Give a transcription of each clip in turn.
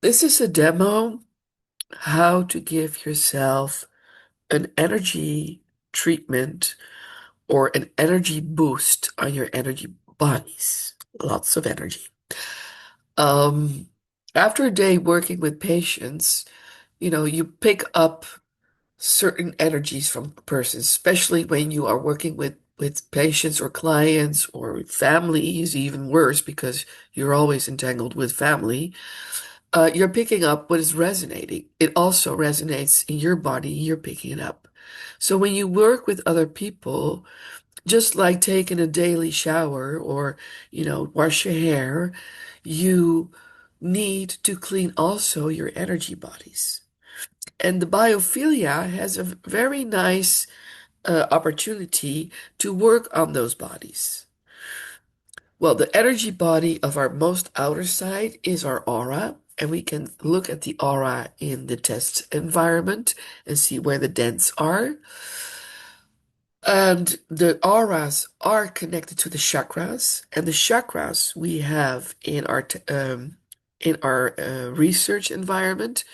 This is a demo how to give yourself an energy treatment or an energy boost on your energy bodies. Lots of energy. Um, After a day working with patients, you pick up certain energies from a person, especially when you are working with patients or clients or families, even worse, because you're always entangled with family. You're picking up what is resonating. It also resonates in your body, you're picking it up. So when you work with other people, just like taking a daily shower or, wash your hair, you need to clean also your energy bodies. And the biophilia has a very nice opportunity to work on those bodies. Well, the energy body of our most outer side is our aura, and we can look at the aura in the test environment and see where the dents are. And the auras are connected to the chakras, and the chakras we have in our research environment.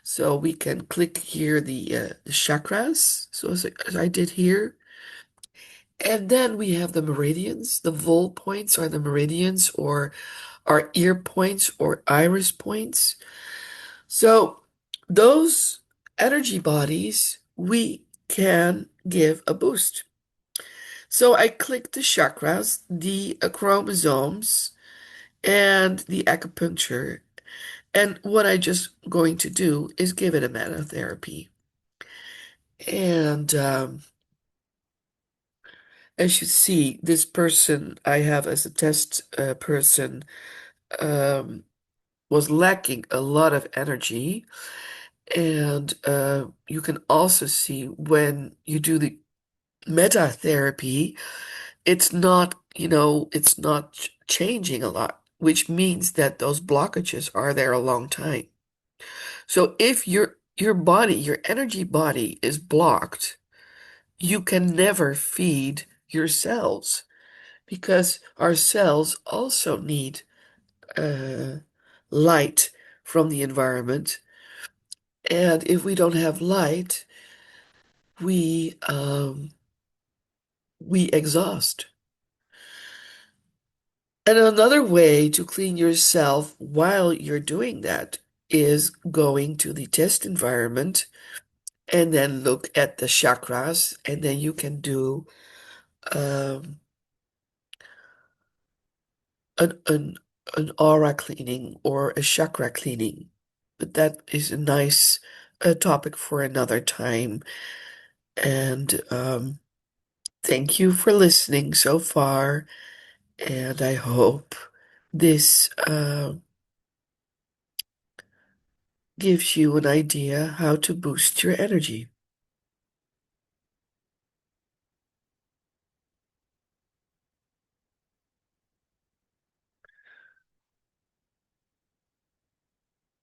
So we can click here the chakras, so as I did here. And then we have the meridians. The Voll points are the meridians or our ear points or iris points. So those energy bodies we can give a boost. So I clicked the chakras, the chromosomes, and the acupuncture. And what I just going to do is give it a metatherapy. And as you see, this person I have as a test person um, was lacking a lot of energy. And you can also see when you do the metatherapy, it's not changing a lot, which means that those blockages are there a long time. So if your body, your energy body is blocked, you can never feed your cells because our cells also need uh, light from the environment. And if we don't have light, we exhaust. And another way to clean yourself while you're doing that is going to the test environment and then look at the chakras, and then you can do um, an, an, an aura cleaning or a chakra cleaning. But that is a nice topic for another time. And thank you for listening so far. And I hope this gives you an idea how to boost your energy.